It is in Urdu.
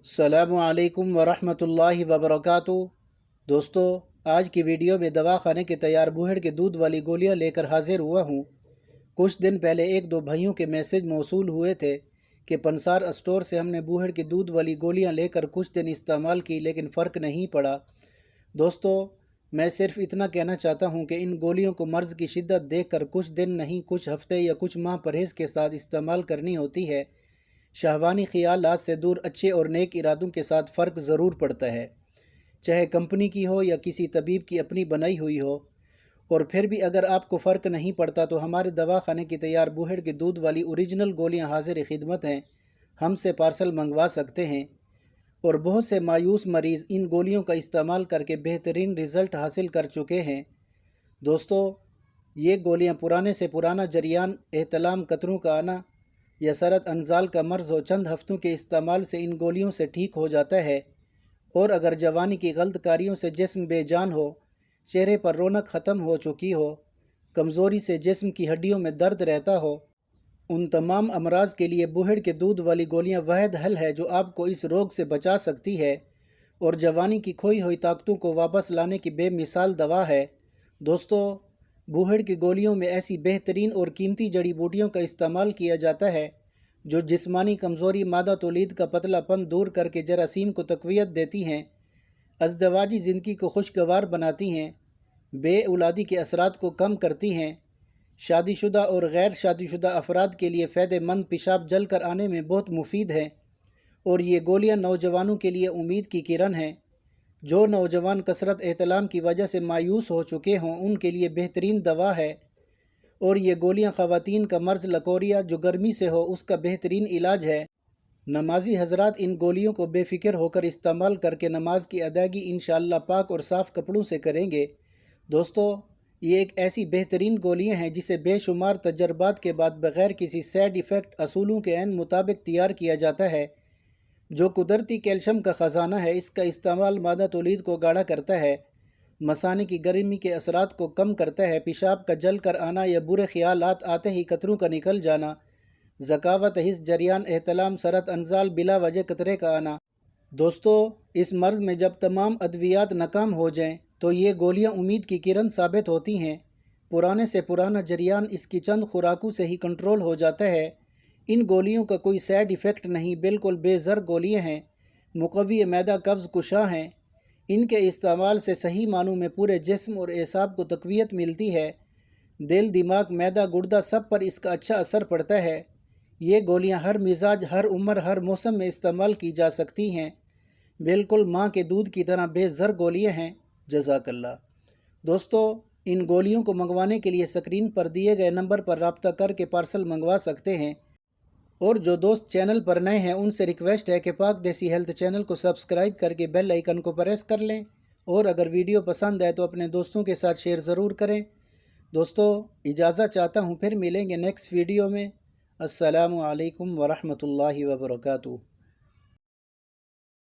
السلام علیکم ورحمۃ اللہ وبرکاتہ۔ دوستو، آج کی ویڈیو میں دواخانے کے تیار بوہڑ کے دودھ والی گولیاں لے کر حاضر ہوا ہوں۔ کچھ دن پہلے ایک دو بھائیوں کے میسج موصول ہوئے تھے کہ پنسار اسٹور سے ہم نے بوہڑ کی دودھ والی گولیاں لے کر کچھ دن استعمال کی لیکن فرق نہیں پڑا۔ دوستو، میں صرف اتنا کہنا چاہتا ہوں کہ ان گولیوں کو مرض کی شدت دیکھ کر کچھ دن نہیں، کچھ ہفتے یا کچھ ماہ پرہیز کے ساتھ استعمال کرنی ہوتی ہے۔ شہوانی خیالات سے دور اچھے اور نیک ارادوں کے ساتھ فرق ضرور پڑتا ہے، چاہے کمپنی کی ہو یا کسی طبیب کی اپنی بنائی ہوئی ہو۔ اور پھر بھی اگر آپ کو فرق نہیں پڑتا تو ہمارے دواخانے کی تیار بوہڑ کے دودھ والی اوریجنل گولیاں حاضر خدمت ہیں، ہم سے پارسل منگوا سکتے ہیں۔ اور بہت سے مایوس مریض ان گولیوں کا استعمال کر کے بہترین رزلٹ حاصل کر چکے ہیں۔ دوستو، یہ گولیاں پرانے سے پرانا جریان، احتلام، قطروں کا آنا یا سرط انزال کا مرض ہو، چند ہفتوں کے استعمال سے ان گولیوں سے ٹھیک ہو جاتا ہے۔ اور اگر جوانی کی غلط کاریوں سے جسم بے جان ہو، چہرے پر رونق ختم ہو چکی ہو، کمزوری سے جسم کی ہڈیوں میں درد رہتا ہو، ان تمام امراض کے لیے بوہڑ کے دودھ والی گولیاں واحد حل ہے جو آپ کو اس روگ سے بچا سکتی ہے اور جوانی کی کھوئی ہوئی طاقتوں کو واپس لانے کی بے مثال دوا ہے۔ دوستو، بوہڑ کی گولیوں میں ایسی بہترین اور قیمتی جڑی بوٹیوں کا استعمال کیا جاتا ہے جو جسمانی کمزوری، مادہ تولید کا پتلا پن دور کر کے جراثیم کو تقویت دیتی ہیں، ازدواجی زندگی کو خوشگوار بناتی ہیں، بے اولادی کے اثرات کو کم کرتی ہیں، شادی شدہ اور غیر شادی شدہ افراد کے لیے فائدہ مند، پیشاب جل کر آنے میں بہت مفید ہیں۔ اور یہ گولیاں نوجوانوں کے لیے امید کی کرن ہیں۔ جو نوجوان کثرت احتلام کی وجہ سے مایوس ہو چکے ہوں ان کے لیے بہترین دوا ہے۔ اور یہ گولیاں خواتین کا مرض لکوریا جو گرمی سے ہو اس کا بہترین علاج ہے۔ نمازی حضرات ان گولیوں کو بے فکر ہو کر استعمال کر کے نماز کی ادائیگی انشاءاللہ پاک اور صاف کپڑوں سے کریں گے۔ دوستو، یہ ایک ایسی بہترین گولیاں ہیں جسے بے شمار تجربات کے بعد بغیر کسی سائیڈ ایفیکٹ اصولوں کے عین مطابق تیار کیا جاتا ہے، جو قدرتی کیلشیم کا خزانہ ہے۔ اس کا استعمال مادہ تولید کو گاڑھا کرتا ہے، مثانے کی گرمی کے اثرات کو کم کرتا ہے، پیشاب کا جل کر آنا یا برے خیالات آتے ہی قطروں کا نکل جانا، ذکاوت، حس جریان، احتلام، سرط انزال، بلا وجہ قطرے کا آنا۔ دوستو، اس مرض میں جب تمام ادویات ناکام ہو جائیں تو یہ گولیاں امید کی کرن ثابت ہوتی ہیں۔ پرانے سے پرانا جریان اس کی چند خوراکوں سے ہی کنٹرول ہو جاتا ہے۔ ان گولیوں کا کوئی سائیڈ ایفیکٹ نہیں، بالکل بے زر گولیاں ہیں، مقوی معدہ، قبض کشا ہیں۔ ان کے استعمال سے صحیح معنوں میں پورے جسم اور اعصاب کو تقویت ملتی ہے، دل، دماغ، معدہ، گردہ سب پر اس کا اچھا اثر پڑتا ہے۔ یہ گولیاں ہر مزاج، ہر عمر، ہر موسم میں استعمال کی جا سکتی ہیں، بالکل ماں کے دودھ کی طرح بے زر گولیاں ہیں۔ جزاک اللہ۔ دوستو، ان گولیوں کو منگوانے کے لیے سکرین پر دیے گئے نمبر پر رابطہ کر کے پارسل منگوا سکتے ہیں۔ اور جو دوست چینل پر نئے ہیں ان سے ریکویسٹ ہے کہ پاک دیسی ہیلتھ چینل کو سبسکرائب کر کے بیل آئیکن کو پریس کر لیں، اور اگر ویڈیو پسند آئے تو اپنے دوستوں کے ساتھ شیئر ضرور کریں۔ دوستو، اجازت چاہتا ہوں، پھر ملیں گے نیکسٹ ویڈیو میں۔ السلام علیکم ورحمۃ اللہ وبرکاتہ۔